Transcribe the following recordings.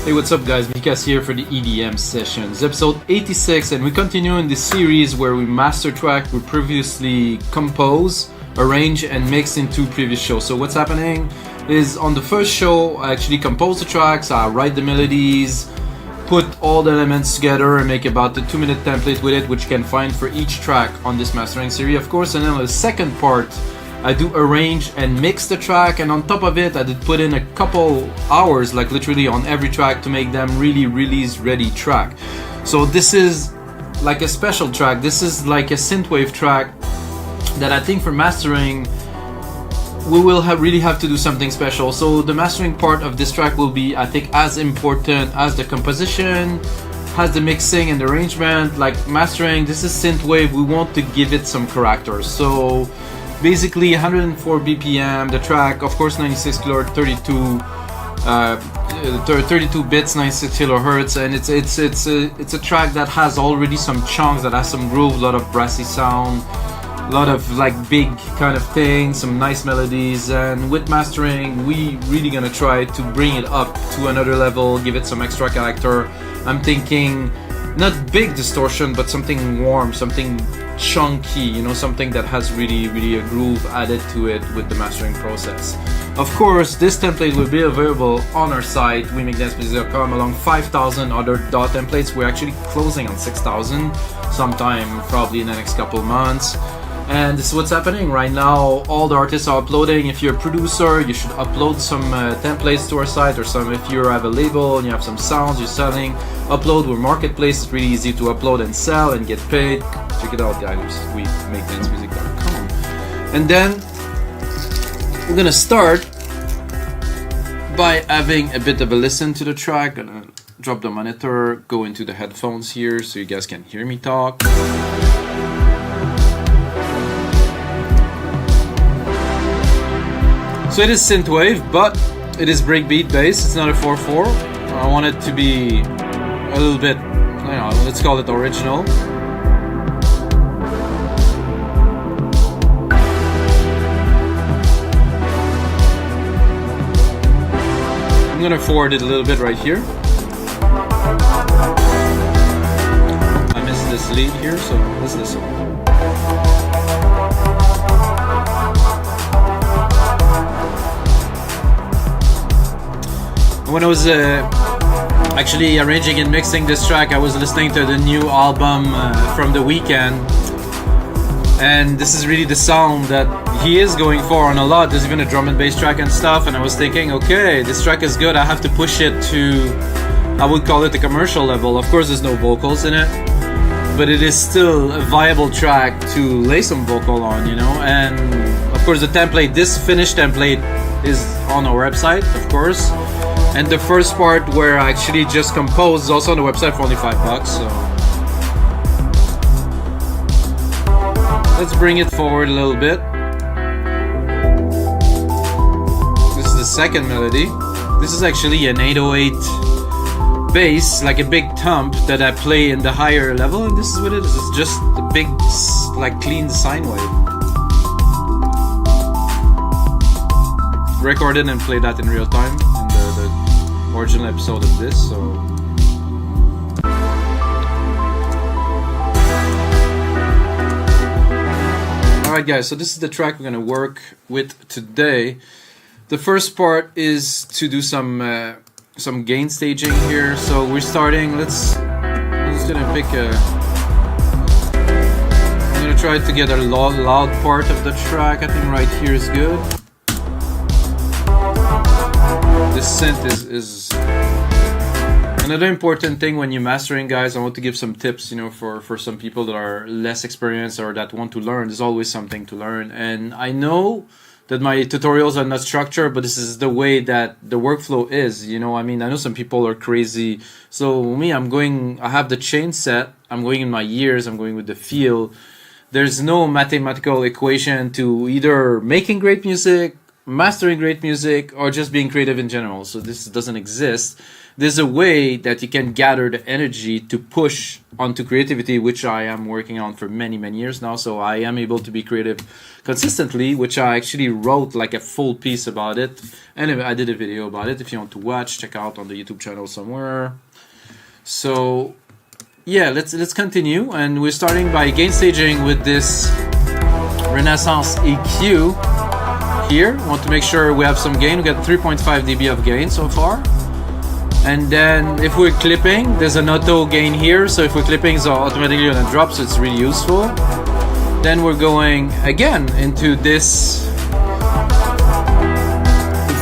Hey, what's up guys, Mikas here for the EDM sessions, episode 86, and we continue in this series where we master track we previously compose, arrange and mix in two previous shows. So what's happening is on the first show I actually compose the tracks, I write the melodies, put all the elements together and make about the 2-minute template with it, which you can find for each track on this mastering series of course. And then on the second part I do arrange and mix the track, and on top of it I did put in a couple hours, like literally on every track, to make them really release ready track. So this is like a special track, this is like a synthwave track that I think for mastering we will really have to do something special. So the mastering part of this track will be, I think, as important as the composition, as the mixing and the arrangement. Like mastering, this is synthwave, we want to give it some character. So basically 104 BPM, the track, of course 96 kilohertz, 32 bits, 96 kilohertz, and it's a track that has already some chunks, that has some groove, a lot of brassy sound, a lot of like big kind of things, some nice melodies. And with mastering we really gonna try to bring it up to another level, give it some extra character. I'm thinking not big distortion, but something warm, something chunky, you know, something that has really a groove added to it with the mastering process. Of course this template will be available on our site wemixdance.com along 5,000 other DAW templates. We're actually closing on 6,000 sometime probably in the next couple of months. And this is what's happening right now. All the artists are uploading. If you're a producer, you should upload some templates to our site, or some, if you have a label and you have some sounds you're selling, upload. We're marketplace, it's really easy to upload and sell and get paid. Check it out guys, we makedancemusic.com. And then we're gonna start by having a bit of a listen to the track. Gonna drop the monitor, go into the headphones here so you guys can hear me talk. So it is synthwave, but it is breakbeat based. It's not a 4/4. I want it to be a little bit, you know, let's call it original. I'm gonna forward it a little bit right here. I missed this lead here, so let's listen. When I was actually arranging and mixing this track, I was listening to the new album from The Weeknd, and this is really the sound that he is going for on a lot. There's even a drum and bass track and stuff, and I was thinking, okay, this track is good, I have to push it to, I would call it the commercial level. Of course there's no vocals in it, but it is still a viable track to lay some vocal on, you know. And of course the template, this finished template is on our website, of course. And the first part where I actually just composed is also on the website for only $5. So let's bring it forward a little bit. This is the second melody. This is actually an 808 bass, like a big thump that I play in the higher level, and this is what it is. It's just a big, like, clean sine wave. Recorded and played that in real time in the original episode of this. So alright guys, so this is the track we're gonna work with today. The first part is to do some gain staging here. So we're starting, I'm just gonna pick I'm gonna try to get a loud part of the track. I think right here is good. This synth is another important thing when you're mastering, guys. I want to give some tips, you know, for some people that are less experienced or that want to learn. There's always something to learn, and I know that my tutorials are not structured, but this is the way that the workflow is, you know. I mean, I know some people are crazy. So me, I have the chain set, I'm going in my ears, I'm going with the feel. There's no mathematical equation to either making great music, mastering great music, or just being creative in general. So this doesn't exist. there's a way that you can gather the energy to push onto creativity, which I am working on for many years now. So I am able to be creative consistently, which I actually wrote like a full piece about it, and I did a video about it. If you want to watch, check out on the YouTube channel somewhere. So yeah, let's continue, and we're starting by gain staging with this Renaissance EQ here. Want to make sure we have some gain. We got 3.5 dB of gain so far. And then if we're clipping, there's an auto gain here, so if we're clipping, it's automatically gonna drop, so it's really useful. Then we're going again into this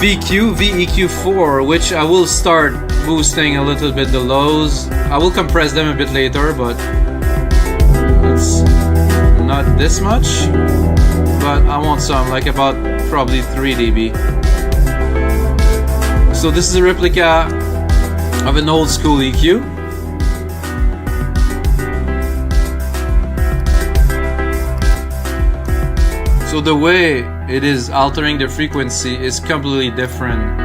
VEQ4, which I will start boosting a little bit the lows. I will compress them a bit later, but it's not this much. But I want some, like about probably 3 dB. So this is a replica of an old school EQ. So the way it is altering the frequency is completely different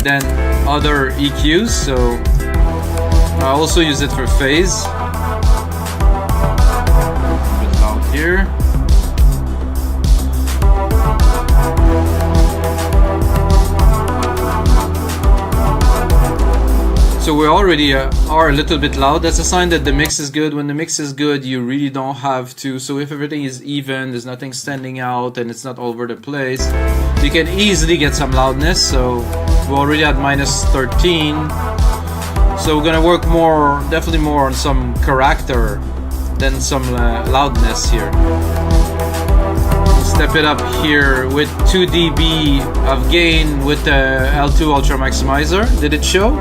than other EQs. So I also use it for phase. A bit loud here. So we already are a little bit loud. That's a sign that the mix is good. When the mix is good, you really don't have to. So if everything is even, there's nothing standing out, and it's not all over the place, you can easily get some loudness. So we're already at -13. So we're gonna work more, definitely more on some character than some loudness here. Step it up here with 2 dB of gain with the L2 Ultramaximizer. Did it show?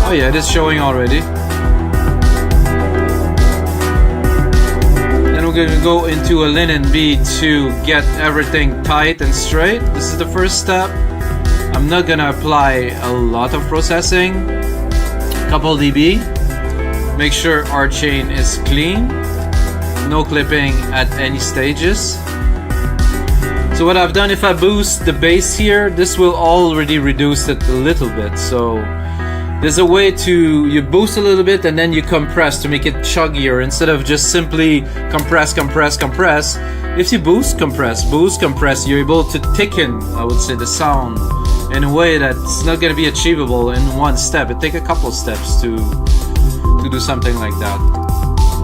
Oh yeah, it is showing already. Then we're going to go into a LIN MB to get everything tight and straight. This is the first step. I'm not gonna apply a lot of processing. Couple dB. Make sure our chain is clean. No clipping at any stages. So what I've done, if I boost the bass here, this will already reduce it a little bit. So there's a way to, you boost a little bit and then you compress to make it chuggier instead of just simply compress. If you boost, compress, you're able to thicken, I would say, the sound in a way that's not going to be achievable in one step. It takes a couple steps to do something like that.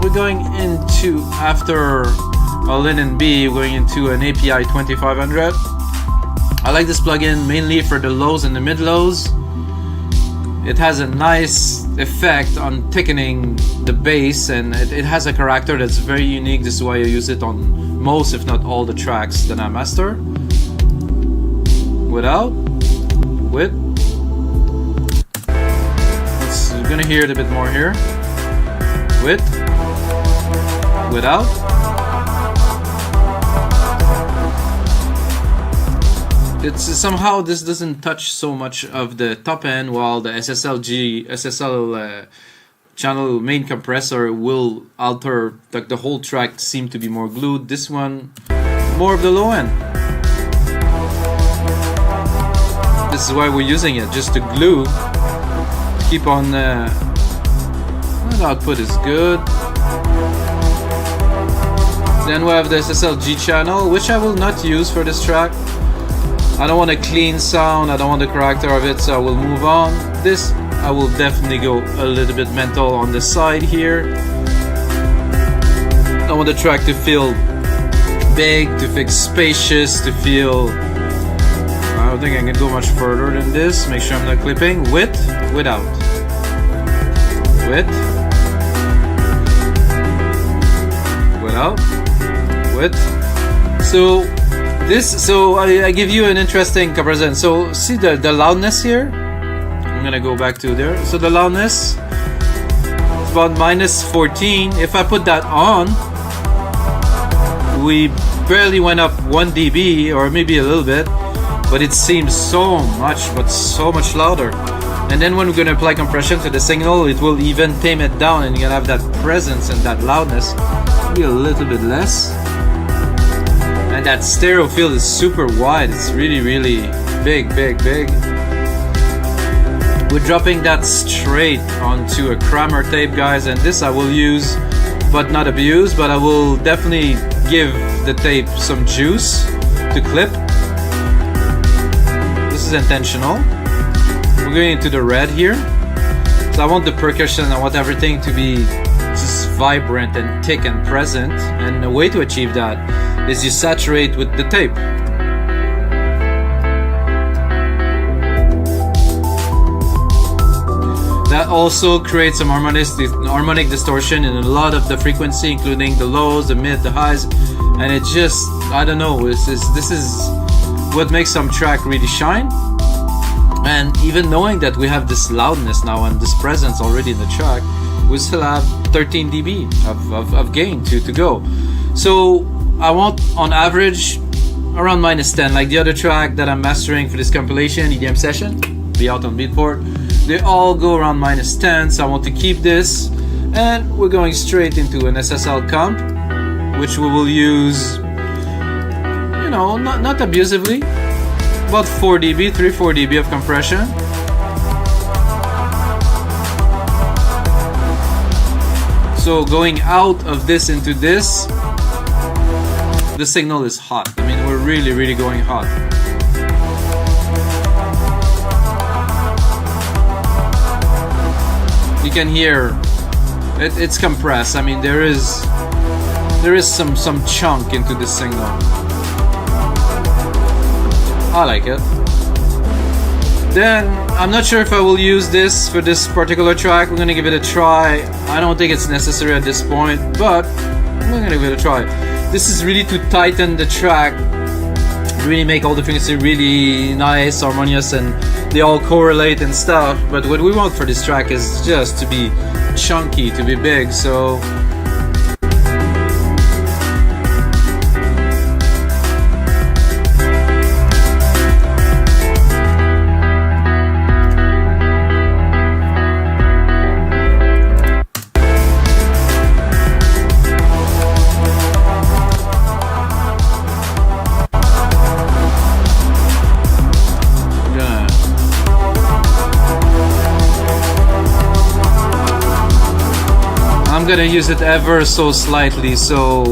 We're going into, after a LIN MB, we're going into an API 2500. I like this plugin mainly for the lows and the mid lows. It has a nice effect on thickening the bass, and it has a character that's very unique. This is why I use it on most, if not all, the tracks that I master. Without, with. You're gonna hear it a bit more here. With, without. It's somehow this doesn't touch so much of the top end, while the SSL channel main compressor will alter, like the whole track seem to be more glued. This one, more of the low end. This is why we're using it, just to glue. Keep on. The output is good. Then we have the SSLG channel, which I will not use for this track. I don't want a clean sound, I don't want the character of it, so I will move on. This, I will definitely go a little bit mental on the side here. I want the track to feel big, to feel spacious, to feel... I don't think I can go much further than this. Make sure I'm not clipping. With, without. With. Without. With. So... So I give you an interesting comparison. So see the loudness here. I'm gonna go back to there. So the loudness is about -14. If I put that on, we barely went up 1 dB or maybe a little bit, but it seems so much louder. And then when we're gonna apply compression to the signal, it will even tame it down, and you're gonna have that presence and that loudness. Maybe a little bit less. And that stereo field is super wide. It's really big. We're dropping that straight onto a Kramer tape, guys, and this I will use but not abuse, but I will definitely give the tape some juice to clip. This is intentional. We're going into the red here, so I want the percussion, I want everything to be just vibrant and thick and present, and the way to achieve that is you saturate with the tape. That also creates some harmonic distortion in a lot of the frequency, including the lows, the mid, the highs, and it just, I don't know, this is what makes some track really shine. And even knowing that we have this loudness now and this presence already in the track, we still have 13 dB of gain to go. So I want on average around -10, like the other track that I'm mastering for this compilation, EDM session, be out on Beatport. They all go around -10, so I want to keep this, and we're going straight into an SSL comp, which we will use, you know, not abusively, about 4 dB, 3-4 dB of compression. So going out of this into this, the signal is hot. I mean, we're really going hot. You can hear it's compressed. I mean, there is some chunk into this signal. I like it. Then I'm not sure if I will use this for this particular track. We're gonna give it a try. I don't think it's necessary at this point, but I'm gonna give it a try. This is really to tighten the track, really make all the frequency really nice, harmonious, and they all correlate and stuff. But what we want for this track is just to be chunky, to be big. So I'm gonna use it ever so slightly, so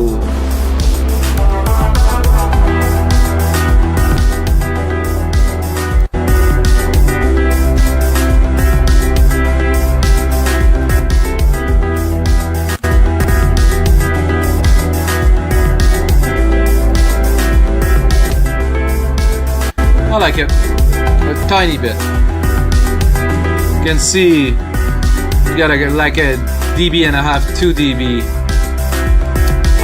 I like it a tiny bit. You can see you got like a dB and a half, 2 dB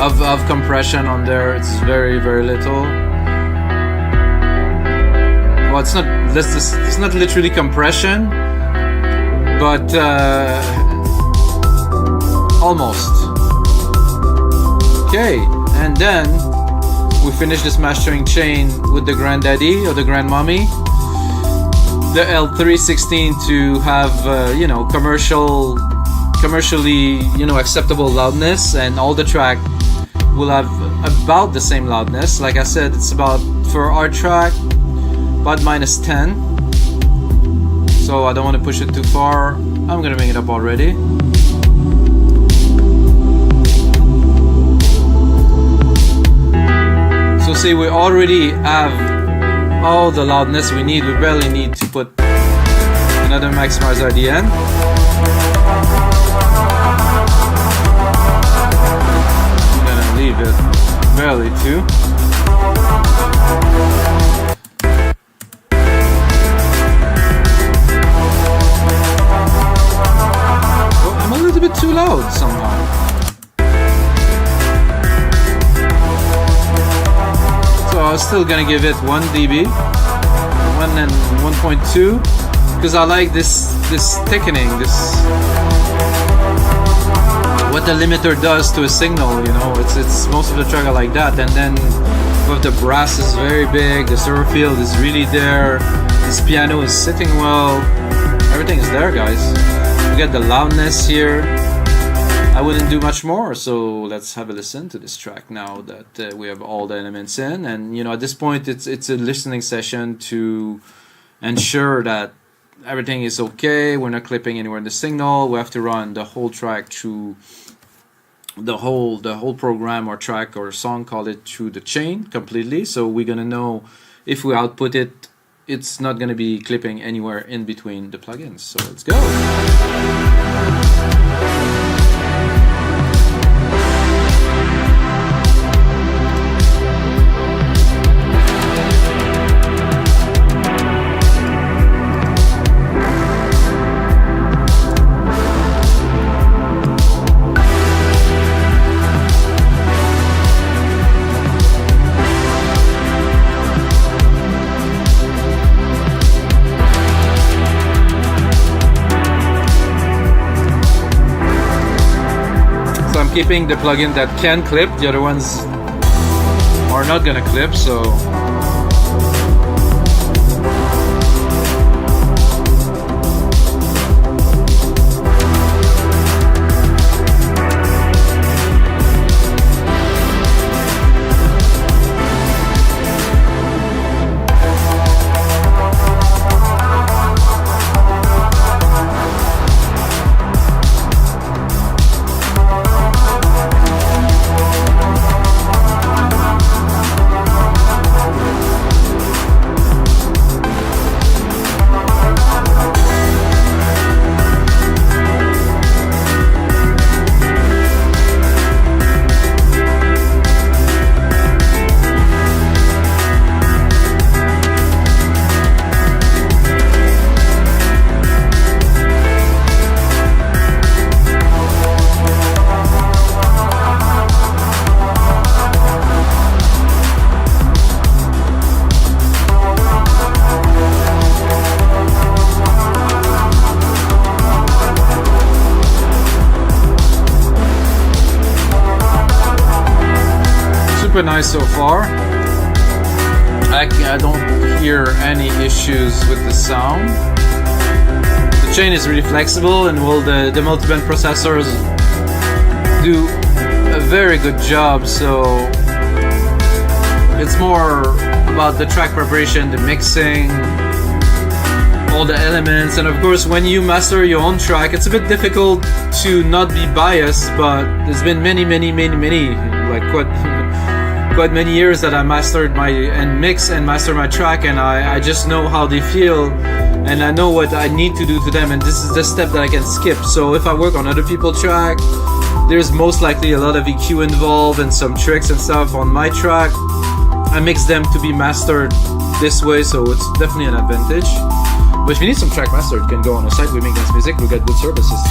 of compression on there. It's very little. Well, it's not literally compression, but almost. Okay, and then we finish this mastering chain with the granddaddy or the grandmommy, the L316, to have you know, commercially, you know, acceptable loudness, and all the track will have about the same loudness. Like I said, it's about, for our track, about -10. So I don't want to push it too far. I'm gonna bring it up already. So see, we already have all the loudness we need. We barely need to put another maximizer at the end. Leave it barely too. Well, I'm a little bit too loud somehow. So I was still gonna give it 1 dB, 1 and 1.2, because I like this thickening, what the limiter does to a signal, you know. It's most of the track are like that, and then with the brass is very big, the server field is really there, this piano is sitting well, everything is there, guys. We get the loudness here. I wouldn't do much more, so let's have a listen to this track now that we have all the elements in. And you know, at this point it's a listening session to ensure that everything is okay. We're not clipping anywhere in the signal. We have to run the whole track through the whole program or track or song, call it, through the chain completely. So we're gonna know if we output it, it's not gonna be clipping anywhere in between the plugins. So let's go. Keeping the plugin that can clip, the other ones are not gonna clip, so super nice so far. I don't hear any issues with the sound. The chain is really flexible, and the multiband processors do a very good job. So it's more about the track preparation, the mixing, all the elements, and of course when you master your own track, it's a bit difficult to not be biased, but there's been many, like quite many years that I mastered mix and master my track, and I just know how they feel, and I know what I need to do to them, and this is the step that I can skip. So if I work on other people's track, there's most likely a lot of EQ involved and some tricks and stuff. On my track, I mix them to be mastered this way, so it's definitely an advantage. But if you need some track master, you can go on our site. We make dance music. We got good services.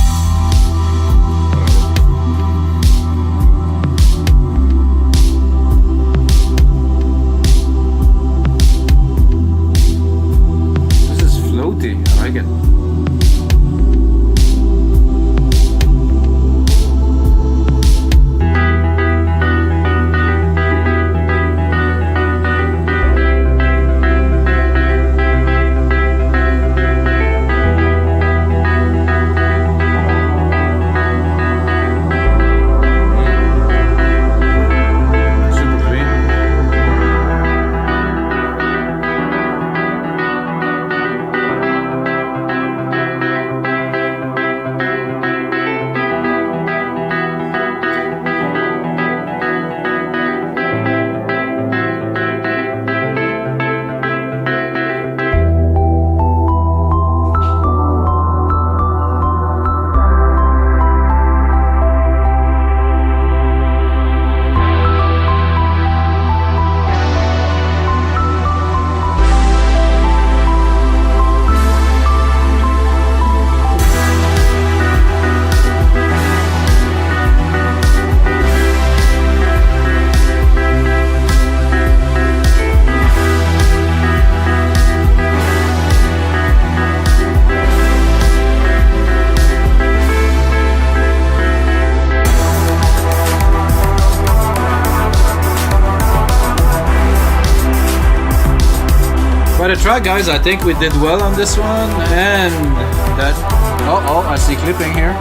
This is floaty. I like it. Quite a track, guys. I think we did well on this one, and that I see clipping here.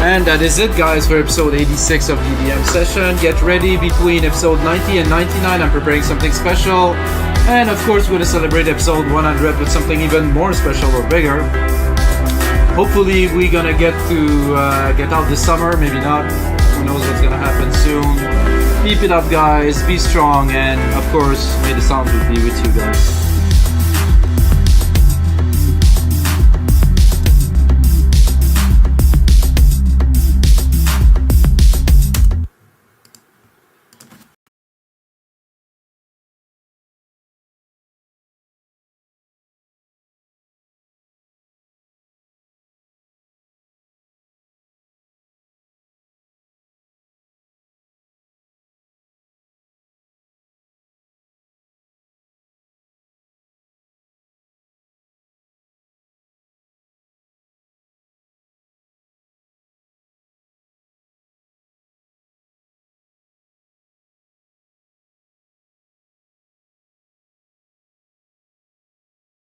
And that is it, guys, for episode 86 of the EDM session. Get ready, between episode 90 and 99 I'm preparing something special. And of course, we're gonna celebrate episode 100 with something even more special or bigger. Hopefully, we're gonna get to get out this summer. Maybe not. Who knows what's gonna happen soon. Keep it up, guys. Be strong, and of course, may the sound be with you guys.